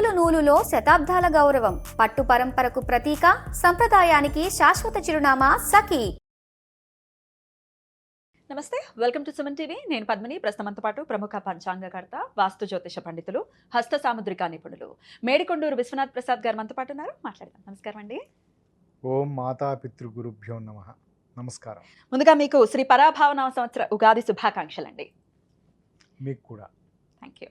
నూలు నూలులో శతాబ్దాల గౌరవం, పట్టు పరంపరకు ప్రతీక, సంప్రదాయానికి శాశ్వత చిరునామా సఖీ. నమస్తే, వెల్కమ్ టు సుమన్ టీవీ. నేను పద్మిని. ప్రస్తుతంతో పాటు ప్రముఖ పంచాంగకర్త, వాస్తు జ్యోతిష పండితులు, హస్త సాముద్రిక నిపుణులు మేడికొండూరు విశ్వనాథ్ ప్రసాద్ గారు మనతో పాటు ఉన్నారు. మాట్లాడదాం. నమస్కారం అండి. ఓం మాతా పితృగురుభ్యో నమః. నమస్కారం. ముందుగా మీకు శ్రీ పరాభావనామ సంవత్సర ఉగాది శుభాకాంక్షలు అండి. మీకు కూడా. Thank you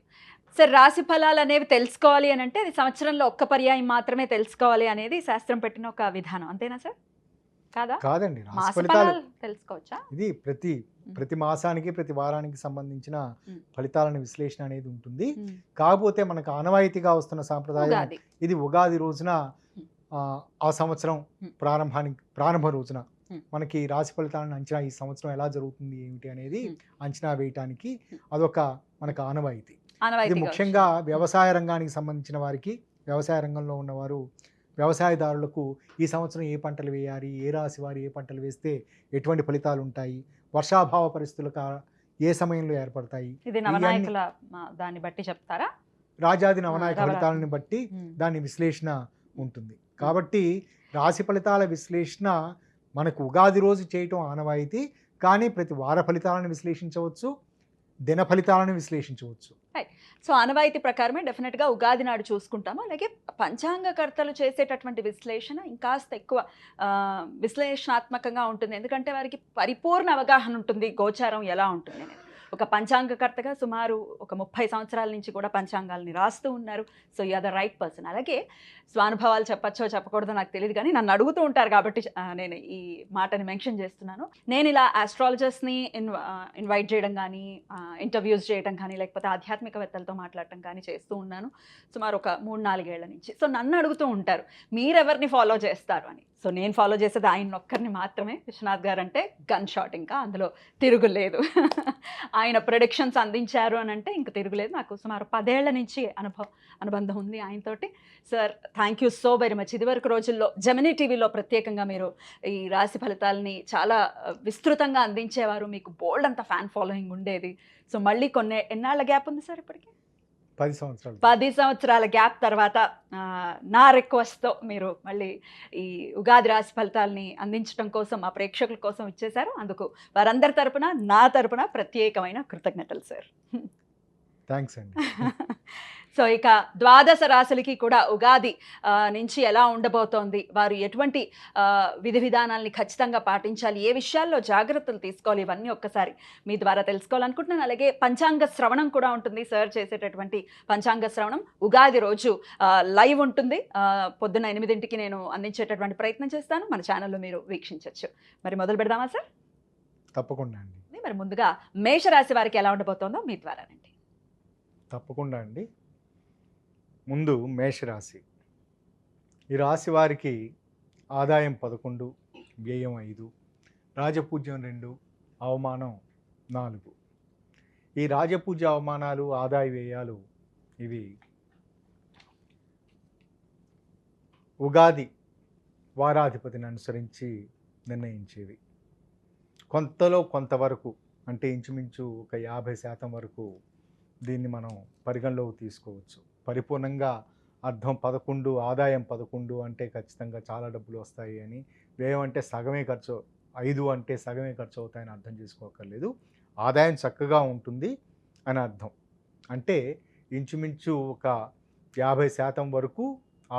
sir. రాశి ఫలాలు అనేవి తెలుసుకోవాలి అని అంటే అది సంవత్సరంలో ఒక్క పర్యాయం మాత్రమే తెలుసుకోవాలి అనేది శాస్త్రం పెట్టిన ఒక విధానం, అంతేనా సార్? కాదా? కాదండి, మాస రాశి ఫలితాలు తెలుసుకోవచ్చా? ఇది ప్రతి మాసానికి ప్రతి వారానికి సంబంధించిన ఫలితాలను విశ్లేషణ అనేది ఉంటుంది. కాకపోతే మనకు ఆనవాయితీగా వస్తున్న సాంప్రదాయం ఇది ఉగాది రోజున ఆ సంవత్సరం ప్రారంభ రోజున మనకి రాశి ఫలితాలను అంచనా, ఈ సంవత్సరం ఎలా జరుగుతుంది ఏమిటి అనేది అంచనా వేయటానికి అదొక మనకు ఆనవాయితీ. ఇది ముఖ్యంగా వ్యవసాయ రంగానికి సంబంధించిన వారికి, వ్యవసాయ రంగంలో ఉన్నవారు, వ్యవసాయదారులకు ఈ సంవత్సరం ఏ పంటలు వేయాలి, ఏ రాశి వారు ఏ పంటలు వేస్తే ఎటువంటి ఫలితాలు ఉంటాయి, వర్షాభావ పరిస్థితులకు ఏ సమయంలో ఏర్పడతాయి, దాన్ని బట్టి చెప్తారా? రాజాది నవనాయక ఫలితాలను బట్టి దాని విశ్లేషణ ఉంటుంది. కాబట్టి రాశి ఫలితాల విశ్లేషణ మనకు ఉగాది రోజు చేయటం ఆనవాయితీ. కానీ ప్రతి వార ఫలితాలను విశ్లేషించవచ్చు, దిన ఫలితాలను విశ్లేషించవచ్చు. సో ఆనవాయితీ ప్రకారమే డెఫినెట్గా ఉగాది నాడు చూసుకుంటాము. అలాగే పంచాంగకర్తలు చేసేటటువంటి విశ్లేషణ ఇంకాస్త ఎక్కువ విశ్లేషణాత్మకంగా ఉంటుంది. ఎందుకంటే వారికి పరిపూర్ణ అవగాహన ఉంటుంది గోచారం ఎలా ఉంటుంది అనేది. ఒక పంచాంగకర్తగా సుమారు ఒక 30 సంవత్సరాల నుంచి కూడా పంచాంగాల్ని రాస్తూ ఉన్నారు. So you are the right person. అలాగే స్వానుభవాలు చెప్పచ్చో చెప్పకూడదో నాకు తెలియదు, కానీ నన్ను అడుగుతూ ఉంటారు కాబట్టి నేను ఈ మాటని మెన్షన్ చేస్తున్నాను. నేను ఇలా ఆస్ట్రాలజర్స్ని ఇన్వైట్ చేయడం కానీ, ఇంటర్వ్యూస్ చేయడం కానీ, లేకపోతే ఆధ్యాత్మికవేత్తలతో మాట్లాడటం కానీ చేస్తూ ఉన్నాను సుమారు ఒక 3-4 ఏళ్ల నుంచి. సో నన్ను అడుగుతూ ఉంటారు మీరెవరిని ఫాలో చేస్తారు అని. సో నేను ఫాలో చేసేది ఆయన ఒక్కరిని మాత్రమే. విశ్వనాథ్ గారు అంటే గన్ షాట్, ఇంకా అందులో తిరుగులేదు. ఆయన ప్రొడిక్షన్స్ అందించారు అని అంటే ఇంక తిరుగులేదు. నాకు సుమారు 10 ఏళ్ల నుంచి అనుబంధం ఉంది ఆయనతోటి. Sir thank you so very much. ఇదివరకు రోజుల్లో జెమినీ టీవీలో ప్రత్యేకంగా మీరు ఈ రాశి ఫలితాలని చాలా విస్తృతంగా అందించేవారు. మీకు బోల్డ్ అంత ఫ్యాన్ ఫాలోయింగ్ ఉండేది. సో మళ్ళీ ఎన్నాళ్ళ గ్యాప్ ఉంది సార్ ఇప్పటికి? 10 సంవత్సరాల గ్యాప్ తర్వాత నా రిక్వెస్ట్తో మీరు మళ్ళీ ఈ ఉగాది రాశి ఫలితాలని అందించడం కోసం మా ప్రేక్షకుల కోసం ఇచ్చేశారు. అందుకు వారందరి తరపున, నా తరపున ప్రత్యేకమైన కృతజ్ఞతలు సార్. థ్యాంక్స్ అండి. సో ఇక ద్వాదశ రాశులకి కూడా ఉగాది నుంచి ఎలా ఉండబోతోంది, వారు ఎటువంటి విధి విధానాలని ఖచ్చితంగా పాటించాలి, ఏ విషయాల్లో జాగ్రత్తలు తీసుకోవాలి, ఇవన్నీ ఒక్కసారి మీ ద్వారా తెలుసుకోవాలనుకుంటున్నాను. అలాగే పంచాంగ శ్రవణం కూడా ఉంటుంది. సార్ చేసేటటువంటి పంచాంగ శ్రవణం ఉగాది రోజు లైవ్ ఉంటుంది. పొద్దున్న 8ంటికి నేను అందించేటటువంటి ప్రయత్నం చేస్తాను. మన ఛానల్లో మీరు వీక్షించవచ్చు. మరి మొదలు పెడదామా సార్? తప్పకుండా అండి. మరి ముందుగా మేషరాశి వారికి ఎలా ఉండబోతోందో మీ ద్వారానండి. తప్పకుండా అండి. ముందు మేషరాశి. ఈ రాశి వారికి ఆదాయం 11, వ్యయం 5, రాజపూజ్యం 2, అవమానం 4. ఈ రాజపూజ్య అవమానాలు, ఆదాయ వ్యయాలు ఇవి ఉగాది వారాధిపతిని అనుసరించి నిర్ణయించేవి. కొంతలో కొంతవరకు, అంటే ఇంచుమించు ఒక 50% వరకు దీన్ని మనం పరిగణలోకి తీసుకోవచ్చు. పరిపూర్ణంగా అర్థం 11, ఆదాయం 11 అంటే ఖచ్చితంగా చాలా డబ్బులు వస్తాయి అని, వ్యయం అంటే సగమే ఖర్చు, 5 అంటే సగమే ఖర్చు అవుతాయని అర్థం చేసుకోకర్లేదు. ఆదాయం చక్కగా ఉంటుంది అని అర్థం. అంటే ఇంచుమించు ఒక 50% వరకు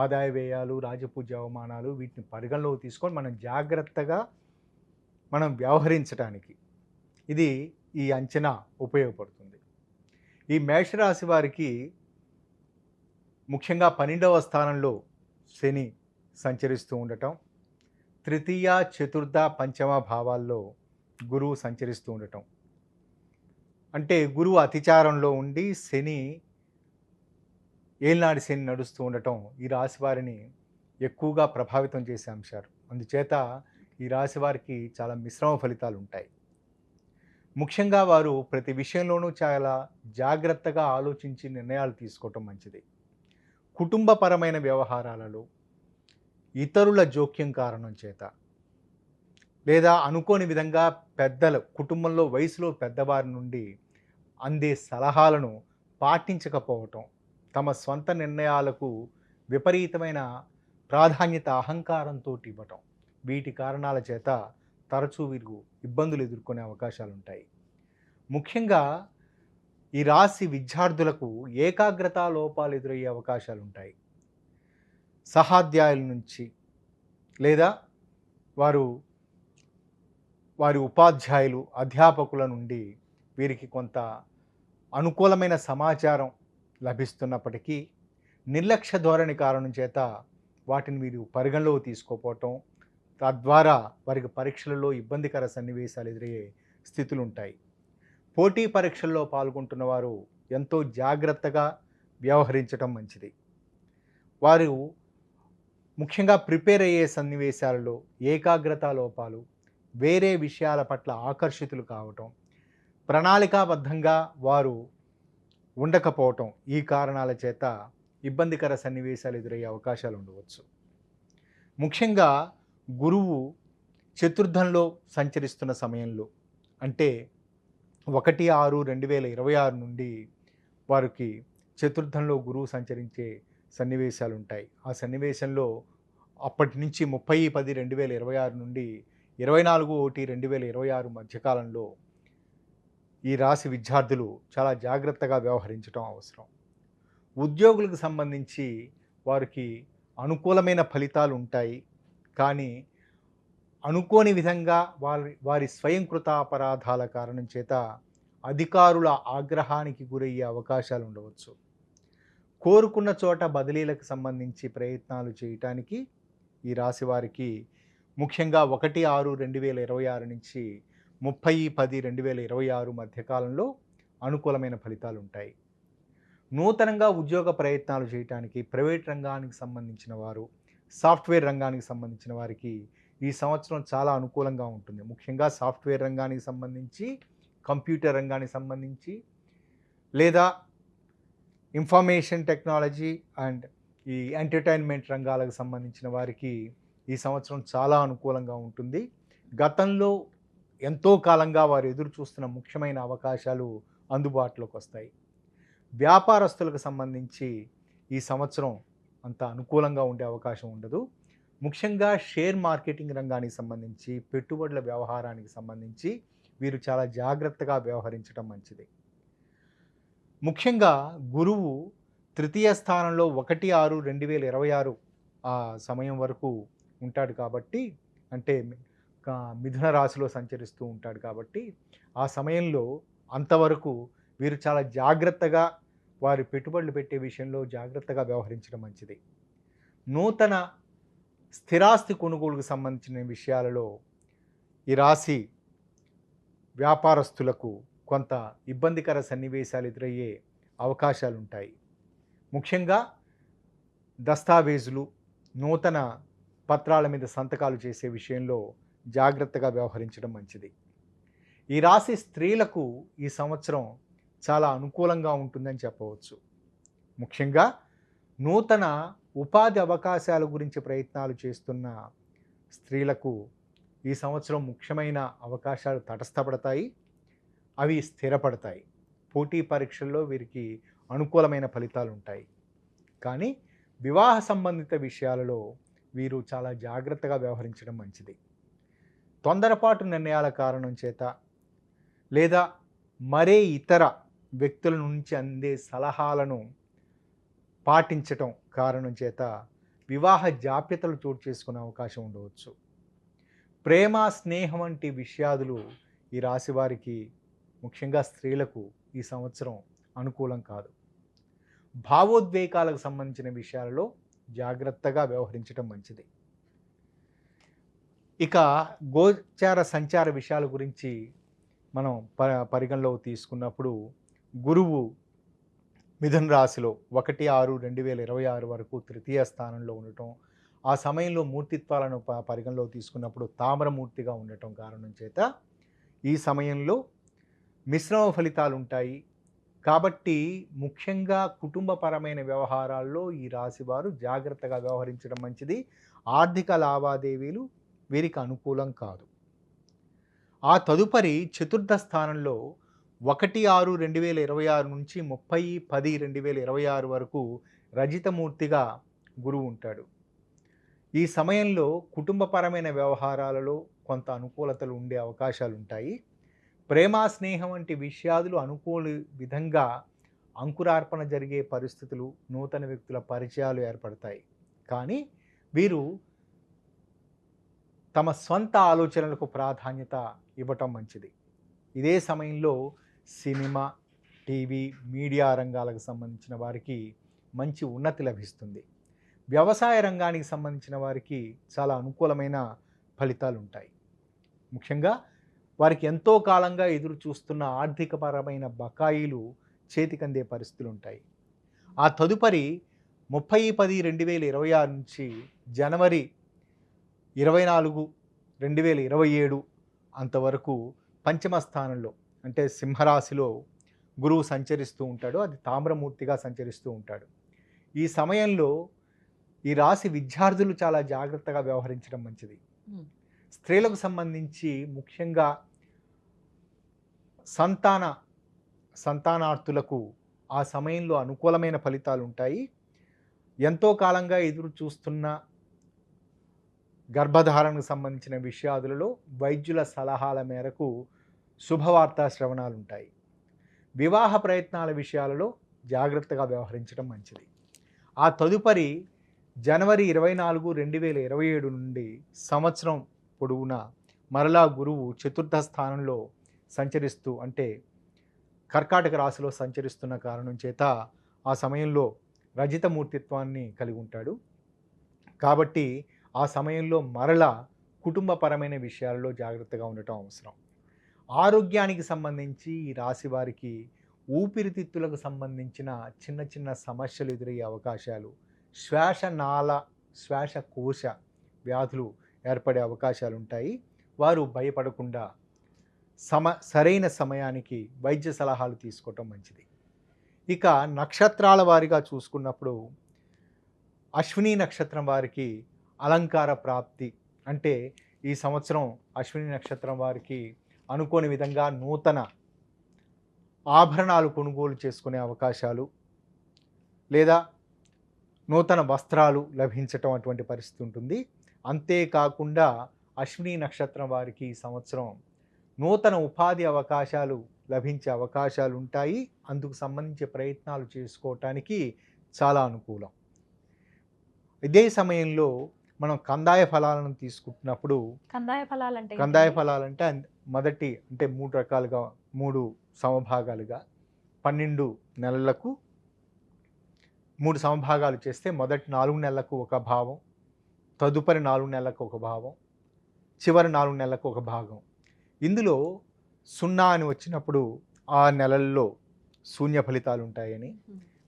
ఆదాయ వ్యయాలు, రాజపూజ్య అవమానాలు, వీటిని పరిగణలోకి తీసుకొని మనం జాగ్రత్తగా వ్యవహరించడానికి ఇది ఈ అంచనా ఉపయోగపడుతుంది. ఈ మేషరాశి వారికి ముఖ్యంగా 12వ స్థానంలో శని సంచరిస్తూ ఉండటం, తృతీయ, చతుర్థ, పంచమ భావాల్లో గురువు సంచరిస్తూ ఉండటం, అంటే గురువు అతిచారంలో ఉండి శని ఏళ్ళనాటి శని నడుస్తూ ఉండటం ఈ రాశి వారిని ఎక్కువగా ప్రభావితం చేసే అంశాలు. అందుచేత ఈ రాశి వారికి చాలా మిశ్రమ ఫలితాలు ఉంటాయి. ముఖ్యంగా వారు ప్రతి విషయంలోనూ చాలా జాగ్రత్తగా ఆలోచించి నిర్ణయాలు తీసుకోవటం మంచిది. కుటుంబపరమైన వ్యవహారాలలో ఇతరుల జోక్యం కారణం చేత, లేదా అనుకోని విధంగా పెద్దలు, కుటుంబంలో వయసులో పెద్దవారి నుండి అందే సలహాలను పాటించకపోవటం, తమ స్వంత నిర్ణయాలకు విపరీతమైన ప్రాధాన్యత అహంకారంతో ఇవ్వటం, వీటి కారణాల చేత తరచూ వీరు ఇబ్బందులు ఎదుర్కొనే అవకాశాలు ఉంటాయి. ముఖ్యంగా ఈ రాశి విద్యార్థులకు ఏకాగ్రతా లోపాలు ఎదురయ్యే అవకాశాలు ఉంటాయి. సహాధ్యాయుల నుంచి లేదా వారి ఉపాధ్యాయులు, అధ్యాపకుల నుండి వీరికి కొంత అనుకూలమైన సమాచారం లభిస్తున్నప్పటికీ నిర్లక్ష్య ధోరణి కారణం చేత వాటిని వీరు పరిగణలోకి తీసుకోపోవటం, తద్వారా వారికి పరీక్షలలో ఇబ్బందికర సన్నివేశాలు ఎదురయ్యే స్థితులు ఉంటాయి. పోటీ పరీక్షల్లో పాల్గొంటున్న వారు ఎంతో జాగ్రత్తగా వ్యవహరించటం మంచిది. వారు ముఖ్యంగా ప్రిపేర్ అయ్యే సన్నివేశాలలో ఏకాగ్రతా లోపాలు, వేరే విషయాల పట్ల ఆకర్షితులు కావటం, ప్రణాళికాబద్ధంగా వారు ఉండకపోవటం, ఈ కారణాల చేత ఇబ్బందికర సన్నివేశాలు ఎదురయ్యే అవకాశాలు ఉండవచ్చు. ముఖ్యంగా గురువు చతుర్థంలో సంచరిస్తున్న సమయంలో, అంటే 1/6/2026 నుండి వారికి చతుర్థంలో గురువు సంచరించే సన్నివేశాలు ఉంటాయి. ఆ సన్నివేశంలో అప్పటి నుంచి 30/10/2026 నుండి 24/1/2026 మధ్యకాలంలో ఈ రాశి విద్యార్థులు చాలా జాగ్రత్తగా వ్యవహరించడం అవసరం. ఉద్యోగులకు సంబంధించి వారికి అనుకూలమైన ఫలితాలు ఉంటాయి, కానీ అనుకోని విధంగా వారి స్వయంకృత అపరాధాల కారణం చేత అధికారుల ఆగ్రహానికి గురయ్యే అవకాశాలు ఉండవచ్చు. కోరుకున్న చోట బదిలీలకు సంబంధించి ప్రయత్నాలు చేయటానికి ఈ రాశి వారికి ముఖ్యంగా 1/6/2026 నుంచి 30/10/2026 మధ్యకాలంలో అనుకూలమైన ఫలితాలు ఉంటాయి. నూతనంగా ఉద్యోగ ప్రయత్నాలు చేయటానికి ప్రైవేట్ రంగానికి సంబంధించిన వారు, సాఫ్ట్వేర్ రంగానికి సంబంధించిన వారికి ఈ సంవత్సరం చాలా అనుకూలంగా ఉంటుంది. ముఖ్యంగా సాఫ్ట్వేర్ రంగానికి సంబంధించి, కంప్యూటర్ రంగానికి సంబంధించి, లేదా ఇన్ఫర్మేషన్ టెక్నాలజీ అండ్ ఈ ఎంటర్టైన్మెంట్ రంగాలకు సంబంధించిన వారికి ఈ సంవత్సరం చాలా అనుకూలంగా ఉంటుంది. గతంలో ఎంతో కాలంగా వారు ఎదురు చూస్తున్న ముఖ్యమైన అవకాశాలు అందుబాటులోకి వస్తాయి. వ్యాపారస్తులకు సంబంధించి ఈ సంవత్సరం అంత అనుకూలంగా ఉండే అవకాశం ఉండదు. ముఖ్యంగా షేర్ మార్కెటింగ్ రంగానికి సంబంధించి, పెట్టుబడుల వ్యవహారానికి సంబంధించి వీరు చాలా జాగ్రత్తగా వ్యవహరించడం మంచిది. ముఖ్యంగా గురువు తృతీయ స్థానంలో 1/6/2026 ఆ సమయం వరకు ఉంటాడు కాబట్టి, అంటే మిథున రాశిలో సంచరిస్తూ ఉంటాడు కాబట్టి, ఆ సమయంలో అంతవరకు వీరు చాలా జాగ్రత్తగా వారి పెట్టుబడులు పెట్టే విషయంలో జాగ్రత్తగా వ్యవహరించడం మంచిది. నూతన స్థిరాస్తి కొనుగోలుకు సంబంధించిన విషయాలలో ఈ రాశి వ్యాపారస్తులకు కొంత ఇబ్బందికర సన్నివేశాలు ఎదురయ్యే అవకాశాలు ఉంటాయి. ముఖ్యంగా దస్తావేజులు, నూతన పత్రాల మీద సంతకాలు చేసే విషయంలో జాగ్రత్తగా వ్యవహరించడం మంచిది. ఈ రాశి స్త్రీలకు ఈ సంవత్సరం చాలా అనుకూలంగా ఉంటుందని చెప్పవచ్చు. ముఖ్యంగా నూతన ఉపాధి అవకాశాల గురించి ప్రయత్నాలు చేస్తున్న స్త్రీలకు ఈ సంవత్సరం ముఖ్యమైన అవకాశాలు తటస్థపడతాయి, అవి స్థిరపడతాయి. పోటీ పరీక్షల్లో వీరికి అనుకూలమైన ఫలితాలు ఉంటాయి. కానీ వివాహ సంబంధిత విషయాలలో వీరు చాలా జాగ్రత్తగా వ్యవహరించడం మంచిది. తొందరపాటు నిర్ణయాల కారణం చేత లేదా మరే ఇతర వ్యక్తుల నుంచి అందే సలహాలను పాటించటం కారణం చేత వివాహ జాప్యతలు చోటు చేసుకునే అవకాశం ఉండవచ్చు. ప్రేమ, స్నేహం వంటి విషయాదులు ఈ రాశి వారికి, ముఖ్యంగా స్త్రీలకు ఈ సంవత్సరం అనుకూలం కాదు. భావోద్వేగాలకు సంబంధించిన విషయాలలో జాగ్రత్తగా వ్యవహరించడం మంచిది. ఇక గోచార సంచార విషయాల గురించి మనం పరిగణలోకి తీసుకున్నప్పుడు, గురువు మిథున రాశిలో 1/6/2026 వరకు తృతీయ స్థానంలో ఉండటం, ఆ సమయంలో మూర్తిత్వాలను పరిగణలోకి తీసుకున్నప్పుడు తామ్రమూర్తిగా ఉండటం కారణం చేత ఈ సమయంలో మిశ్రమ ఫలితాలు ఉంటాయి. కాబట్టి ముఖ్యంగా కుటుంబపరమైన వ్యవహారాల్లో ఈ రాశి వారు జాగ్రత్తగా వ్యవహరించడం మంచిది. ఆర్థిక లావాదేవీలు వీరికి అనుకూలం కాదు. ఆ తదుపరి చతుర్థ స్థానంలో 1/6/2026 నుంచి 30/10/2026 వరకు రజితమూర్తిగా గురువు ఉంటాడు. ఈ సమయంలో కుటుంబపరమైన వ్యవహారాలలో కొంత అనుకూలతలు ఉండే అవకాశాలు ఉంటాయి. ప్రేమ స్నేహం వంటి విషయాలు అనుకూల విధంగా అంకురార్పణ జరిగే పరిస్థితులు, నూతన వ్యక్తుల పరిచయాలు ఏర్పడతాయి. కానీ వీరు తమ స్వంత ఆలోచనలకు ప్రాధాన్యత ఇవ్వటం మంచిది. ఇదే సమయంలో సినిమా, టీవీ, మీడియా రంగాలకు సంబంధించిన వారికి మంచి ఉన్నతి లభిస్తుంది. వ్యవసాయ రంగానికి సంబంధించిన వారికి చాలా అనుకూలమైన ఫలితాలు ఉంటాయి. ముఖ్యంగా వారికి ఎంతో కాలంగా ఎదురు చూస్తున్న ఆర్థికపరమైన బకాయిలు చేతికందే పరిస్థితులు ఉంటాయి. ఆ తదుపరి 30/10/2026 నుంచి జనవరి 24, 2027 అంతవరకు పంచమ స్థానంలో అంటే సింహరాశిలో గురువు సంచరిస్తూ ఉంటాడు. అది తామ్రమూర్తిగా సంచరిస్తూ ఉంటాడు. ఈ సమయంలో ఈ రాశి విద్యార్థులు చాలా జాగ్రత్తగా వ్యవహరించడం మంచిది. స్త్రీలకు సంబంధించి ముఖ్యంగా సంతానార్థులకు ఆ సమయంలో అనుకూలమైన ఫలితాలు ఉంటాయి. ఎంతో కాలంగా ఎదురు చూస్తున్న గర్భధారణకు సంబంధించిన విషయాలలో వైద్యుల సలహాల మేరకు శుభవార్తా శ్రవణాలు ఉంటాయి. వివాహ ప్రయత్నాల విషయాలలో జాగ్రత్తగా వ్యవహరించడం మంచిది. ఆ తదుపరి జనవరి 24, 2027 నుండి సంవత్సరం పొడవునా మరలా గురువు చతుర్థ స్థానంలో సంచరిస్తూ అంటే కర్కాటక రాశిలో సంచరిస్తున్న కారణం చేత ఆ సమయంలో రజితమూర్తిత్వాన్ని కలిగి ఉంటాడు. కాబట్టి ఆ సమయంలో మరలా కుటుంబపరమైన విషయాల్లో జాగ్రత్తగా ఉండటం అవసరం. ఆరోగ్యానికి సంబంధించి ఈ రాశి వారికి ఊపిరితిత్తులకు సంబంధించిన చిన్న చిన్న సమస్యలు ఎదురయ్యే అవకాశాలు, శ్వాసకోశ వ్యాధులు ఏర్పడే అవకాశాలు ఉంటాయి. వారు భయపడకుండా సరైన సమయానికి వైద్య సలహాలు తీసుకోవటం మంచిది. ఇక నక్షత్రాల వారిగా చూసుకున్నప్పుడు అశ్విని నక్షత్రం వారికి అలంకార ప్రాప్తి అంటే ఈ సంవత్సరం అశ్విని నక్షత్రం వారికి అనుకోని విధంగా నూతన ఆభరణాలు కొనుగోలు చేసుకునే అవకాశాలు లేదా నూతన వస్త్రాలు లభించటం అటువంటి పరిస్థితి ఉంటుంది. అంతేకాకుండా అశ్విని నక్షత్రం వారికి ఈ సంవత్సరం నూతన ఉపాధి అవకాశాలు లభించే అవకాశాలు ఉంటాయి. అందుకు సంబంధించి ప్రయత్నాలు చేసుకోవటానికి చాలా అనుకూలం. ఇదే సమయంలో మనం కందాయ ఫలాలను తీసుకుంటున్నప్పుడు కందాయ ఫలాలంటే మొదటి అంటే 3 రకాలుగా 3 సమభాగాలుగా 12 నెలలకు 3 సమభాగాలు చేస్తే మొదటి 4 నెలలకు ఒక భావం, తదుపరి 4 నెలలకు ఒక భావం, చివరి 4 నెలలకు ఒక భాగం. ఇందులో 0 అని వచ్చినప్పుడు ఆ నెలల్లో శూన్య ఫలితాలు ఉంటాయని,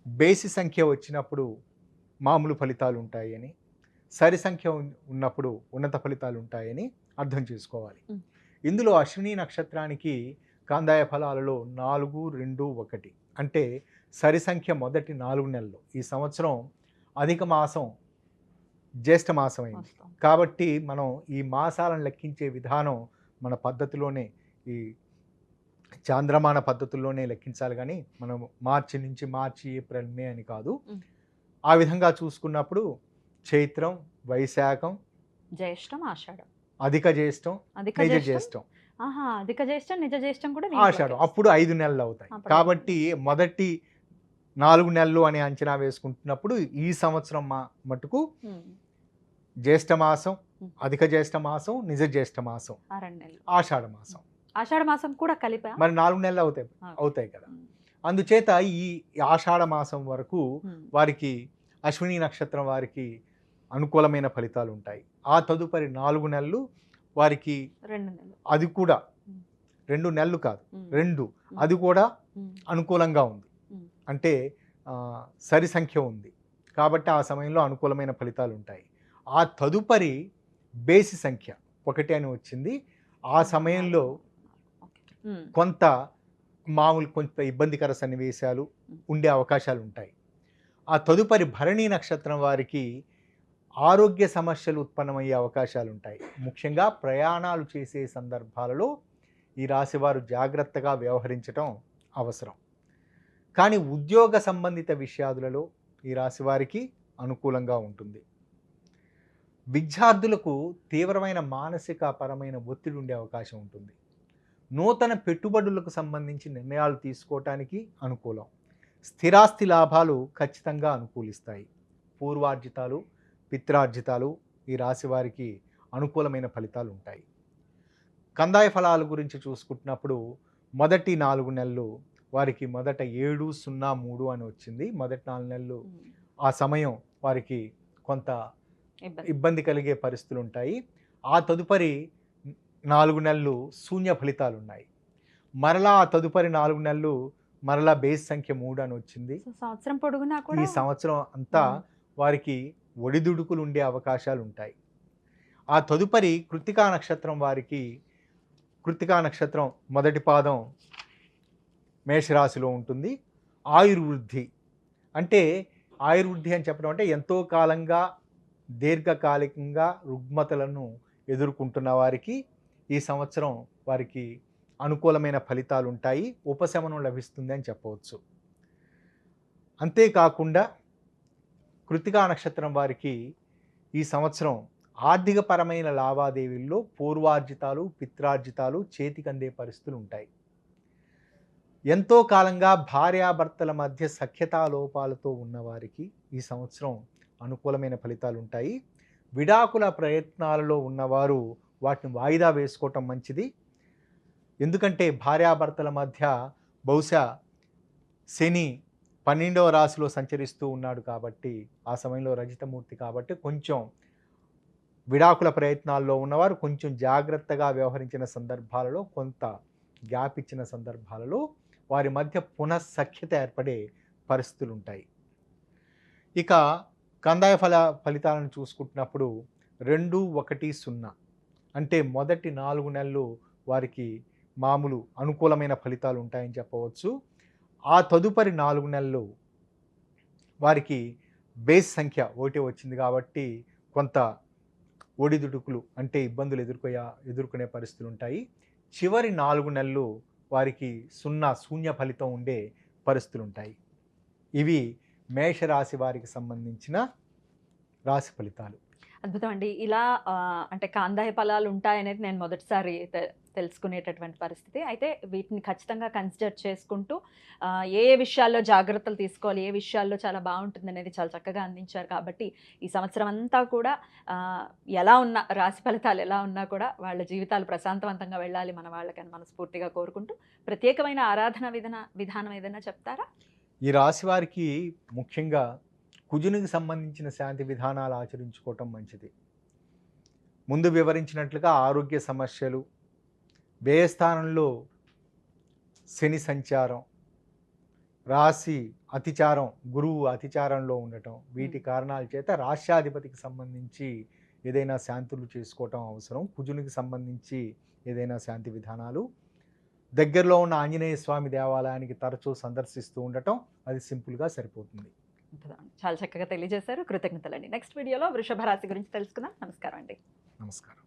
బేసి సంఖ్య వచ్చినప్పుడు మామూలు ఫలితాలు ఉంటాయని, సరి సంఖ్య ఉన్నప్పుడు ఉన్నత ఫలితాలు ఉంటాయని అర్థం చేసుకోవాలి. ఇందులో అశ్విని నక్షత్రానికి కందాయ ఫలాలలో 4, 2, 1 అంటే సరి సంఖ్య మొదటి 4 నెలలు. ఈ సంవత్సరం అధిక మాసం జ్యేష్ఠ మాసం అయింది కాబట్టి మనం ఈ మాసాలను లెక్కించే విధానం మన పద్ధతిలోనే ఈ చాంద్రమాన పద్ధతుల్లోనే లెక్కించాలి. కానీ మనం మార్చి, ఏప్రిల్, మే అని కాదు. ఆ విధంగా చూసుకున్నప్పుడు చైత్రం, వైశాఖం, జ్యేష్టం, ఆషాఢం, అధిక జ్యేష్టం, నిజ జ్యేష్టం, అధిక జ్యేష్టం, నిజ జ్యేష్టం కూడా ఆషాఢం, అప్పుడు 5 నెలలు అవుతాయి. కాబట్టి మొదటి 4 నెలలు అని అంచనా వేసుకుంటున్నప్పుడు ఈ సంవత్సరం మటుకు జ్యేష్ఠ మాసం, అధిక జ్యేష్ఠ మాసం, నిజ జ్యేష్ఠ మాసం, ఆషాఢ మాసం. ఆషాఢ మాసం కూడా కలిపా మరి 4 నెలలు అవుతాయి కదా. అందుచేత ఈ ఆషాఢ మాసం వరకు వారికి అశ్విని నక్షత్రం వారికి అనుకూలమైన ఫలితాలు ఉంటాయి. ఆ తదుపరి 4 నెలలు వారికి 2 నెలలు, అది కూడా 2 నెలలు కాదు 2, అది కూడా అనుకూలంగా ఉంది. అంటే సరి సంఖ్య ఉంది కాబట్టి ఆ సమయంలో అనుకూలమైన ఫలితాలు ఉంటాయి. ఆ తదుపరి బేసి సంఖ్య 1 అని వచ్చింది. ఆ సమయంలో కొంత ఇబ్బందికర సన్నివేశాలు ఉండే అవకాశాలు ఉంటాయి. ఆ తదుపరి భరణి నక్షత్రం వారికి ఆరోగ్య సమస్యలు ఉత్పన్నమయ్యే అవకాశాలు ఉంటాయి. ముఖ్యంగా ప్రయాణాలు చేసే సందర్భాలలో ఈ రాశి వారు జాగ్రత్తగా వ్యవహరించటం అవసరం. కానీ ఉద్యోగ సంబంధిత విషయాదులలో ఈ రాశి వారికి అనుకూలంగా ఉంటుంది. విద్యార్థులకు తీవ్రమైన మానసిక పరమైన ఒత్తిడి ఉండే అవకాశం ఉంటుంది. నూతన పెట్టుబడులకు సంబంధించి నిర్ణయాలు తీసుకోవటానికి అనుకూలం. స్థిరాస్తి లాభాలు ఖచ్చితంగా అనుకూలిస్తాయి. పూర్వార్జితాలు, పిత్రార్జితాలు ఈ రాశి వారికి అనుకూలమైన ఫలితాలు ఉంటాయి. కందాయ ఫలాల గురించి చూసుకుంటున్నప్పుడు మొదటి 4 నెలలు వారికి మొదట 7-0-3 అని వచ్చింది. మొదటి 4 నెలలు ఆ సమయం వారికి కొంత ఇబ్బంది కలిగే పరిస్థితులు ఉంటాయి. ఆ తదుపరి 4 నెలలు శూన్య ఫలితాలు ఉన్నాయి. మరలా ఆ తదుపరి 4 నెలలు మరలా బేస్ సంఖ్య 3 అని వచ్చింది. సంవత్సరం పొడుగునా కూడా ఈ సంవత్సరం అంతా వారికి ఒడిదుడుకులు ఉండే అవకాశాలు ఉంటాయి. ఆ తదుపరి కృత్తికా నక్షత్రం వారికి, కృత్తికా నక్షత్రం మొదటి పాదం మేషరాశిలో ఉంటుంది. ఆయుర్వృద్ధి అంటే, ఆయుర్వృద్ధి అని చెప్పడం అంటే ఎంతో కాలంగా దీర్ఘకాలికంగా రుగ్మతలను ఎదుర్కొంటున్న వారికి ఈ సంవత్సరం వారికి అనుకూలమైన ఫలితాలు ఉంటాయి. ఉపశమనం లభిస్తుంది అని చెప్పవచ్చు. అంతేకాకుండా కృత్తికా నక్షత్రం వారికి ఈ సంవత్సరం ఆర్థికపరమైన లావాదేవీల్లో పూర్వార్జితాలు, పిత్రార్జితాలు చేతికి అందే పరిస్థితులు ఉంటాయి. ఎంతో కాలంగా భార్యాభర్తల మధ్య సఖ్యతా లోపాలతో ఉన్నవారికి ఈ సంవత్సరం అనుకూలమైన ఫలితాలు ఉంటాయి. విడాకుల ప్రయత్నాలలో ఉన్నవారు వాటిని వాయిదా వేసుకోవటం మంచిది. ఎందుకంటే భార్యాభర్తల మధ్య బహుశా శని 12వ రాశిలో సంచరిస్తూ ఉన్నాడు కాబట్టి, ఆ సమయంలో రజితమూర్తి కాబట్టి కొంచెం విడాకుల ప్రయత్నాల్లో ఉన్నవారు కొంచెం జాగ్రత్తగా వ్యవహరించిన సందర్భాలలో, కొంత గ్యాప్ ఇచ్చిన సందర్భాలలో వారి మధ్య పునఃసఖ్యత ఏర్పడే పరిస్థితులు ఉంటాయి. ఇక కందాయ ఫలితాలను చూసుకుంటున్నప్పుడు 2-1-0 అంటే మొదటి 4 నెలలు వారికి మామూలు అనుకూలమైన ఫలితాలు ఉంటాయని చెప్పవచ్చు. ఆ తదుపరి 4 నెలలు వారికి బేస్ సంఖ్య 1 వచ్చింది కాబట్టి కొంత ఒడిదుడుకులు అంటే ఇబ్బందులు ఎదుర్కొనే పరిస్థితులు ఉంటాయి. చివరి 4 నెలలు వారికి శూన్య ఫలితం ఉండే పరిస్థితులు ఉంటాయి. ఇవి మేషరాశి వారికి సంబంధించిన రాశి ఫలితాలు. అద్భుతం అండి. ఇలా అంటే కాందాయ ఫలాలు ఉంటాయనేది నేను మొదటిసారి తెలుసుకునేటటువంటి పరిస్థితి. అయితే వీటిని ఖచ్చితంగా కన్సిడర్ చేసుకుంటూ ఏ ఏ విషయాల్లో జాగ్రత్తలు తీసుకోవాలి, ఏ విషయాల్లో చాలా బాగుంటుంది అనేది చాలా చక్కగా అందించారు. కాబట్టి ఈ సంవత్సరం అంతా కూడా ఎలా ఉన్న రాశి ఫలితాలు ఎలా ఉన్నా కూడా వాళ్ళ జీవితాలు ప్రశాంతవంతంగా వెళ్ళాలి మన వాళ్ళకని మనస్ఫూర్తిగా కోరుకుంటూ, ప్రత్యేకమైన ఆరాధన విధానం ఏదైనా చెప్తారా? ఈ రాశి వారికి ముఖ్యంగా కుజునికి సంబంధించిన శాంతి విధానాలు ఆచరించుకోవటం మంచిది. ముందు వివరించినట్లుగా ఆరోగ్య సమస్యలు, వ్యయస్థానంలో శని సంచారం, రాశి అతిచారం, గురువు అతిచారంలో ఉండటం, వీటి కారణాల చేత రాష్ట్రాధిపతికి సంబంధించి ఏదైనా శాంతులు చేసుకోవటం అవసరం. కుజునికి సంబంధించి ఏదైనా శాంతి విధానాలు, దగ్గరలో ఉన్న ఆంజనేయ స్వామి దేవాలయానికి తరచూ సందర్శిస్తూ ఉండటం, అది సింపుల్గా సరిపోతుంది. చాలా చక్కగా తెలియజేశారు. కృతజ్ఞతలండి. నెక్స్ట్ వీడియోలో వృషభ రాశి గురించి తెలుసుకుందాం. నమస్కారం అండి. నమస్కారం.